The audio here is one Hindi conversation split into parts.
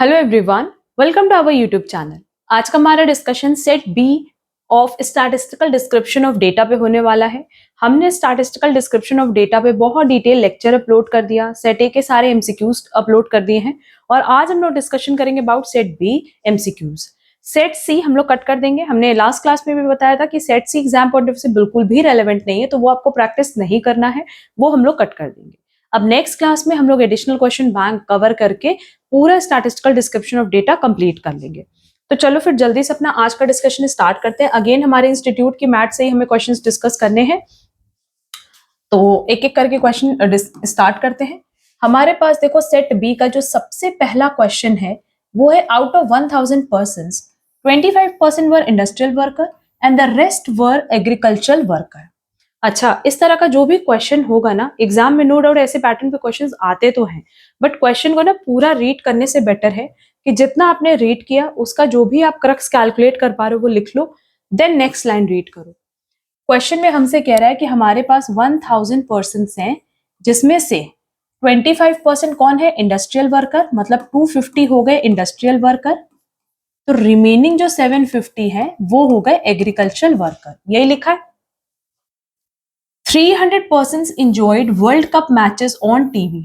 Hello everyone, welcome to our YouTube channel. आज का हमारा discussion set B of statistical description of data पे होने वाला है। हमने स्टैटिस्टिकल डिस्क्रिप्शन ऑफ डेटा पे बहुत डिटेल लेक्चर अपलोड कर दिया, सेट ए के सारे एमसीक्यूज अपलोड कर दिए हैं और आज हम लोग डिस्कशन करेंगे about set B MCQs. Set C हम लोग कट कर देंगे। हमने लास्ट क्लास में भी बताया था कि set C exam point of view से बिल्कुल भी रेलेवेंट नहीं है, तो वो आपको प्रैक्टिस नहीं करना है, वो हम लोग कट कर देंगे। अब नेक्स्ट क्लास में हम लोग एडिशनल क्वेश्चन बैंक कवर करके पूरा statistical description of data complete कर लेंगे। तो चलो फिर जल्दी से अपना आज का डिस्कशन स्टार्ट करते हैं। अगेन हमारे इंस्टीट्यूट की मैथ से ही हमें क्वेश्चंस डिस्कस करने हैं, तो एक एक करके क्वेश्चन स्टार्ट करते हैं। हमारे पास देखो सेट बी का जो सबसे पहला क्वेश्चन है वो है out of 1000 persons 25% were industrial worker and the rest were agricultural worker. अच्छा, इस तरह का जो भी क्वेश्चन होगा ना एग्जाम में, नो डाउट ऐसे पैटर्न पे क्वेश्चंस आते तो हैं, बट क्वेश्चन को ना पूरा रीड करने से बेटर है कि जितना आपने रीड किया उसका जो भी आप क्रक्स कैलकुलेट कर पा रहे हो वो लिख लो, देन नेक्स्ट लाइन रीड करो। क्वेश्चन में हमसे कह रहा है कि हमारे पास 1000 पर्सन्स हैं, जिसमें से 25% कौन है? इंडस्ट्रियल वर्कर, मतलब 250 हो गए इंडस्ट्रियल वर्कर, तो रिमेनिंग जो 750 है वो हो गए एग्रीकल्चरल वर्कर। यही लिखा है। 300 persons enjoyed world cup matches on TV.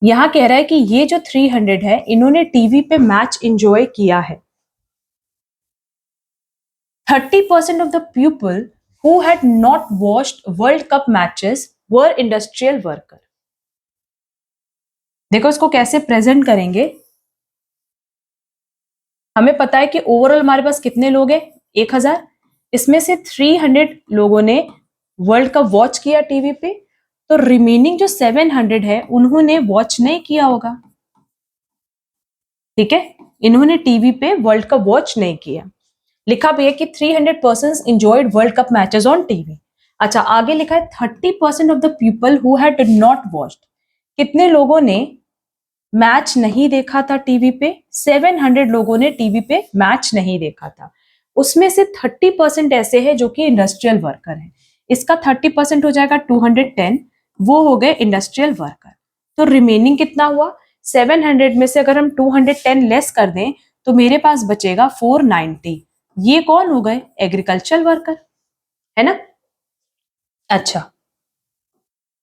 यहां कह रहा है कि ये जो 300 है इन्होंने टीवी पे मैच एंजॉय किया है। 30% of the people who had not watched world cup matches were industrial worker. देखो इसको कैसे प्रेजेंट करेंगे। हमें पता है कि ओवरऑल हमारे पास कितने लोग हैं? 1000। इसमें से 300 लोगों ने वर्ल्ड कप वॉच किया टीवी पे, तो रिमेनिंग जो 700 है उन्होंने वॉच नहीं किया होगा। ठीक है, इन्होंने टीवी पे वर्ल्ड कप वॉच नहीं किया। लिखा भी है कि 300 persons enjoyed world cup matches on TV. अच्छा, आगे लिखा है 30% of the people who had not watched. कितने लोगों ने मैच नहीं देखा था टीवी पे? 700 लोगों ने टीवी पे मैच नहीं देखा था। उसमें से 30% ऐसे हैं जो कि इंडस्ट्रियल वर्कर हैं। इसका 30% हो जाएगा 210, वो हो गए इंडस्ट्रियल वर्कर। तो रिमेनिंग कितना हुआ? 700 में से अगर हम 210 लेस कर दें तो मेरे पास बचेगा 490। ये कौन हो गए? एग्रीकल्चरल वर्कर, है ना। अच्छा,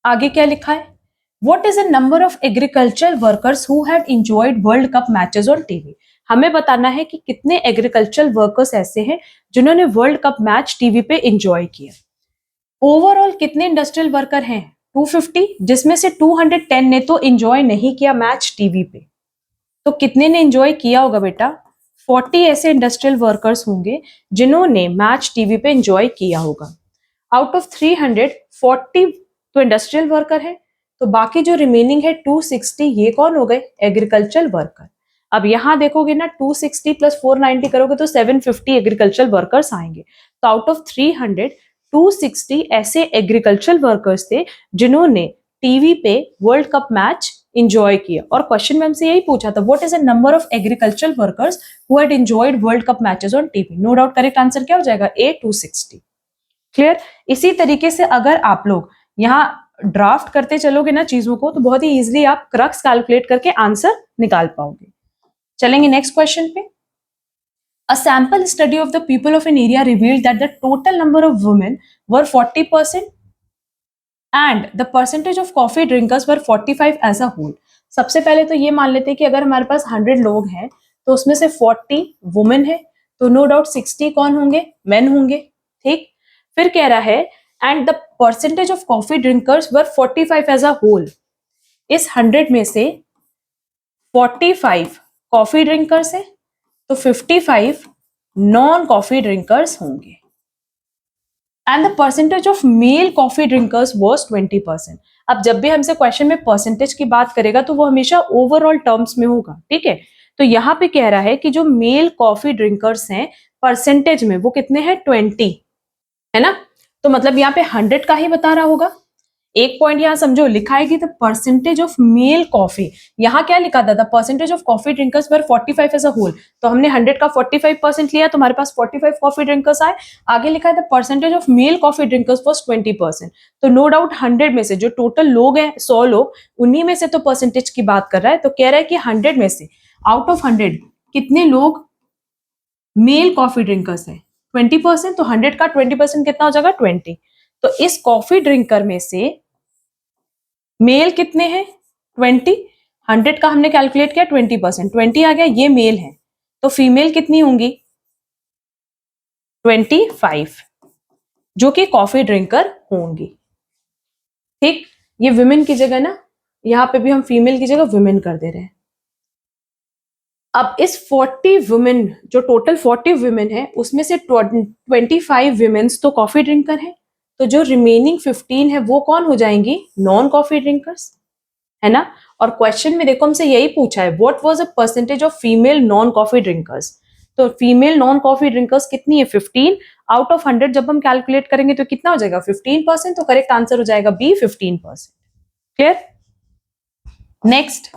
आगे क्या लिखा है? What is the number of agricultural workers who had enjoyed World Cup matches on TV? हमें बताना है कि कितने एग्रीकल्चरल वर्कर्स ऐसे हैं जिन्होंने वर्ल्ड कप मैच टीवी पे एंजॉय किया। ओवरऑल कितने इंडस्ट्रियल वर्कर हैं? 250, जिसमें से 210 ने तो एंजॉय नहीं किया मैच टीवी पे। तो कितने ने एंजॉय किया होगा बेटा? 40 ऐसे इंडस्ट्रियल वर्कर्स होंगे जिन्होंने मैच टीवी पे एंजॉय किया होगा। आउट ऑफ 300, 40 तो इंडस्ट्रियल वर्कर है, तो बाकी जो रिमेनिंग है 260, ये कौन हो गए? Agricultural worker. अब यहां देखोगे ना, 260 प्लस 490 करोगे तो 750 एग्रीकल्चरल वर्कर्स आएंगे। तो आउट ऑफ 300, 260 ऐसे एग्रीकल्चरल वर्कर्स थे जिन्होंने टीवी पे वर्ल्ड कप मैच इंजॉय किया। और क्वेश्चन में हमसे यही पूछा था, what is the number of agricultural workers who had enjoyed world cup matches on TV. No doubt correct answer क्या हो जाएगा? ए, 260। क्लियर। इसी तरीके से अगर आप लोग यहाँ ड्राफ्ट करते चलोगे ना चीजों को, तो बहुत ही इजीली आप क्रक्स कैलकुलेट करके आंसर निकाल पाओगे। चलेंगे नेक्स्ट क्वेश्चन पे। A sample study of the people of an area revealed that the total number of women were 40% and the percentage of coffee drinkers were 45 as a whole। सबसे पहले तो ये मान लेते हैं कि अगर हमारे पास 100 लोग हैं तो उसमें से 40 वुमेन है, तो नो डाउट 60 कौन होंगे? मेन होंगे। ठीक, फिर कह रहा है and the percentage of coffee drinkers were 45 as a whole. इस 100 में से 45 कॉफी ड्रिंकर्स है, तो 55 नॉन कॉफी ड्रिंकर्स होंगे। And the percentage of male coffee drinkers was 20%। अब जब भी हमसे क्वेश्चन में परसेंटेज की बात करेगा तो वो हमेशा ओवरऑल टर्म्स में होगा। ठीक है, तो यहां पे कह रहा है कि जो मेल कॉफी ड्रिंकर्स हैं परसेंटेज में वो कितने हैं? 20, है ना। तो मतलब यहाँ पे 100 का ही बता रहा होगा। एक पॉइंट यहाँ समझो, लिखा है कि the percentage of male coffee, यहाँ क्या लिखा था, the percentage of coffee drinkers were 45 as a whole, तो हमने 100 का 45% लिया तो हमारे पास 45 कॉफी ड्रिंकर्स आए। आगे लिखा है the percentage of male coffee drinkers was 20%, तो नो डाउट 100 में से जो टोटल लोग हैं 100 लोग, उन्हीं में से तो परसेंटेज की बात कर रहा है, तो कह रहा है कि 100 में से आउट ऑफ 100 कितने लोग मेल कॉफी ड्रिंकर्स है, 20%, तो 100 का 20% कितना हो जाएगा 20। तो इस कॉफी ड्रिंकर में से मेल कितने हैं 20, 100 का हमने कैलकुलेट किया 20%, 20 आ गया, ये मेल है, तो फीमेल कितनी होंगी 25, जो कि कॉफी ड्रिंकर होंगी। ठीक, ये विमेन की जगह ना, यहां पे भी हम फीमेल की जगह विमेन कर दे रहे हैं। अब इस 40 वुमेन, जो टोटल 40 वुमेन है, उसमें से 25 वुमेन्स तो कॉफी ड्रिंकर है, तो जो रिमेनिंग 15 है वो कौन हो जाएंगी, नॉन कॉफी ड्रिंकर्स, है ना। और क्वेश्चन में देखो हमसे यही पूछा है, what was the percentage of female non coffee drinkers, तो फीमेल नॉन कॉफी ड्रिंकर्स कितनी है 15, आउट ऑफ 100 जब हम कैलकुलेट करेंगे तो कितना हो जाएगा 15%, तो करेक्ट आंसर हो जाएगा B 15%। Clear. Next,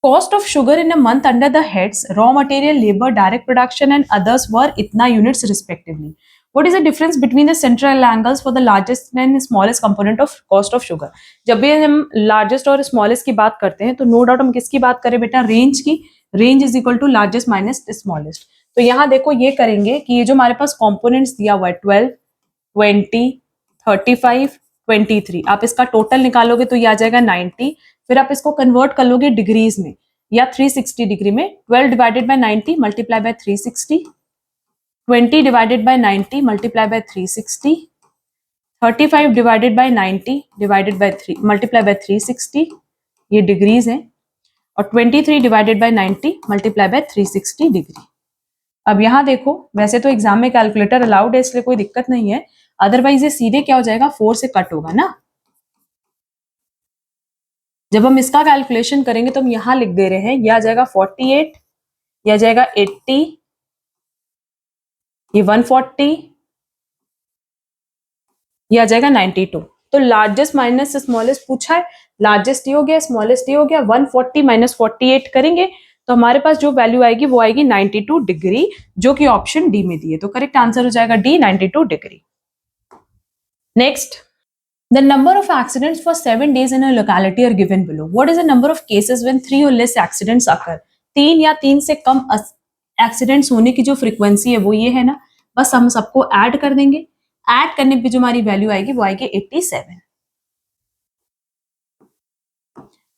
cost of sugar in a month under the heads raw material, labor, direct production and others were itna units respectively. What is the difference between the central angles for the largest and smallest component of cost of sugar? जब भी हम largest और smallest की बात करते हैं तो no doubt हम किसकी बात करें बेटा, range की, range is equal to largest minus smallest। तो यहाँ देखो ये करेंगे कि ये जो हमारे पास components दिया हुआ है 12, 20, 35, 23, आप इसका टोटल निकालोगे तो ये आ जाएगा 90, फिर आप इसको कन्वर्ट कर लोगे डिग्रीज में या 360 डिग्री में, 12 divided by 90 multiply by 360, 20 divided by 90 multiply by 360, 35 divided by 90 divided by 3 multiply by 360, ये डिग्रीज हैं, और 23 divided by 90 multiply by 360 degree. अब यहां देखो, वैसे तो एग्जाम में कैलकुलेटर अलाउड है इसलिए कोई दिक्कत नहीं है, अदरवाइज ये सीधे क्या हो जाएगा 4 से कट होगा ना। जब हम इसका कैलकुलेशन करेंगे तो हम यहां लिख दे रहे हैं, यह आ जाएगा 48, यह आ जाएगा 80, ये 140, ये आ जाएगा 92। तो लार्जेस्ट माइनस स्मॉलेस्ट पूछा है, लार्जेस्ट ये हो गया, स्मॉलेस्ट ये हो गया, 140 माइनस 48 करेंगे तो हमारे पास जो वैल्यू आएगी वो आएगी 92 डिग्री, जो कि ऑप्शन डी में दी है, तो करेक्ट आंसर हो जाएगा D 92 degree. Next, the number of accidents for 7 days in a locality are given below. What is the number of cases when 3 or less accidents occur? 3 या 3 से कम एक्सीडेंट्स होने की जो फ्रीक्वेंसी है वो ये है ना, बस हम सबको ऐड कर देंगे, ऐड करने पे जो हमारी वैल्यू आएगी वो आएगी 87।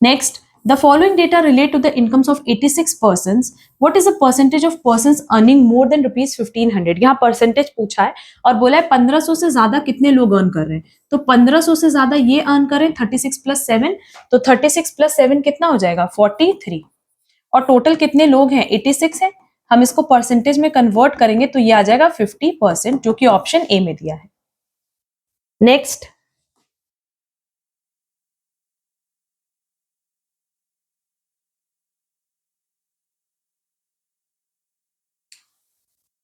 Next, the following data relate to the incomes of 86 persons. What is the percentage of persons earning more than rupees 1500? यहाँ परसेंटेज पूछा है और बोला है 1500 से ज्यादा कितने लोग अर्न कर रहे हैं, तो 1500 से ज्यादा ये अर्न करें 36 प्लस 7, तो 36 प्लस 7 कितना हो जाएगा 43, और टोटल कितने लोग हैं 86 है, हम इसको परसेंटेज में कन्वर्ट करेंगे तो ये आ जाएगा 50%, जो कि ऑप्शन ए में दिया है। Next,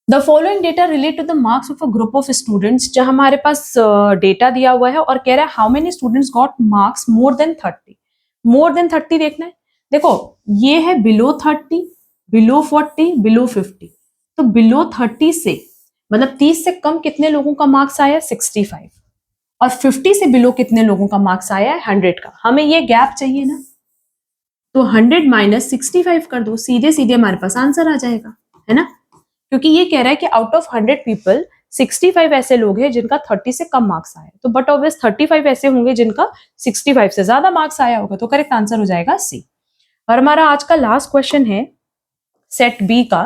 the following data relate to the marks of a group of students, जहां हमारे पास डेटा दिया हुआ है और कह रहा है how many students got marks more than 30। More than 30 देखना है, देखो ये है बिलो 30, बिलो 40, बिलो 50, तो बिलो 30 से मतलब 30 से कम कितने लोगों का मार्क्स आया 65, और 50 से बिलो कितने लोगों का मार्क्स आया है 100 का, हमें ये गैप चाहिए ना, तो 100 माइनस 65 कर दो, सीधे सीधे हमारे पास आंसर आ जाएगा, है ना, क्योंकि ये कह रहा है कि आउट ऑफ 100 पीपल 65 ऐसे लोग हैं जिनका 30 से कम मार्क्स आया, तो बट ऑब्वियस 35 ऐसे होंगे जिनका 65 से ज्यादा मार्क्स आया होगा, तो करेक्ट आंसर हो जाएगा सी। और हमारा आज का लास्ट क्वेश्चन है सेट बी का,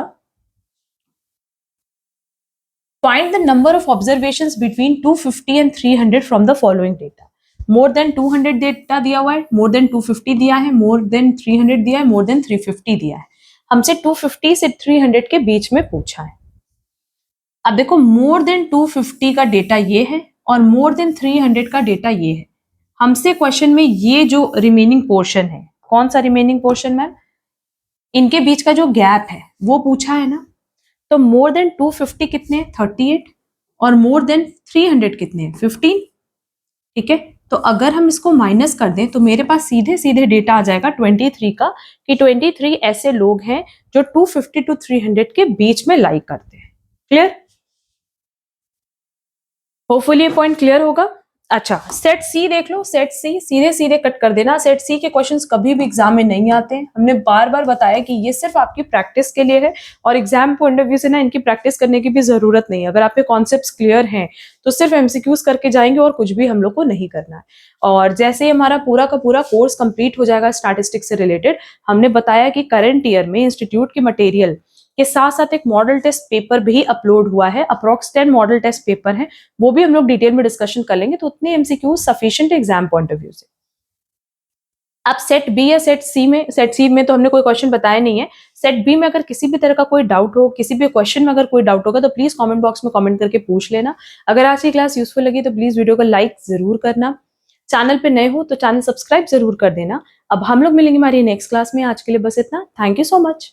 find the number of observations between 250 and 300 from the following data. More than 200 data दिया हुआ है, मोर देन 250 दिया है, मोर देन 300 दिया है, मोर देन 350 दिया है, हमसे 250 से 300 के बीच में पूछा है। अब देखो मोर देन 250 का डेटा ये है और मोर देन 300 का डेटा ये है, हमसे क्वेश्चन में ये जो रिमेनिंग पोर्शन है, कौन सा रिमेनिंग पोर्शन मैम, इनके बीच का जो गैप है वो पूछा है ना, तो मोर देन 250 कितने 38 और मोर देन 300 कितने 15, ठीक है, तो अगर हम इसको माइनस कर दें तो मेरे पास सीधे सीधे डेटा आ जाएगा 23 का, कि 23 ऐसे लोग हैं जो 250 टू 300 के बीच में लाइक करते हैं। क्लियर? होपफुली ये पॉइंट क्लियर होगा। अच्छा, सेट सी देख लो। सेट सी सीधे सीधे कट कर देना। सेट सी के क्वेश्चंस कभी भी एग्जाम में नहीं आते हैं। हमने बार बार बताया कि ये सिर्फ आपकी प्रैक्टिस के लिए है, और एग्जाम पॉइंट ऑफ व्यू से ना इनकी प्रैक्टिस करने की भी जरूरत नहीं है। अगर आपके कॉन्सेप्ट्स क्लियर हैं तो सिर्फ एमसीक्यूज करके जाएंगे और कुछ भी हम लोग को नहीं करना है। और जैसे ही हमारा पूरा का पूरा कोर्स कंप्लीट हो जाएगा स्टैटिस्टिक्स से रिलेटेड, हमने बताया कि करंट ईयर में इंस्टीट्यूट के मटेरियल के साथ साथ एक मॉडल टेस्ट पेपर भी अपलोड हुआ है। अप्रोक्स 10 मॉडल टेस्ट पेपर है, वो भी हम लोग डिटेल में डिस्कशन कर लेंगे। तो उतने MCQ sufficient exam point of view से। अब सेट बी या सेट सी में तो हमने कोई क्वेश्चन बताया नहीं है। सेट बी में अगर किसी भी तरह का कोई डाउट हो, किसी भी क्वेश्चन में अगर कोई डाउट होगा, तो प्लीज कमेंट बॉक्स में कमेंट करके पूछ लेना। अगर आज की क्लास यूजफुल लगी तो प्लीज वीडियो को लाइक जरूर करना। चैनल पे नए हो तो चैनल सब्सक्राइब जरूर कर देना। अब हम लोग मिलेंगे हमारी नेक्स्ट क्लास में। आज के लिए बस इतना। Thank you so much.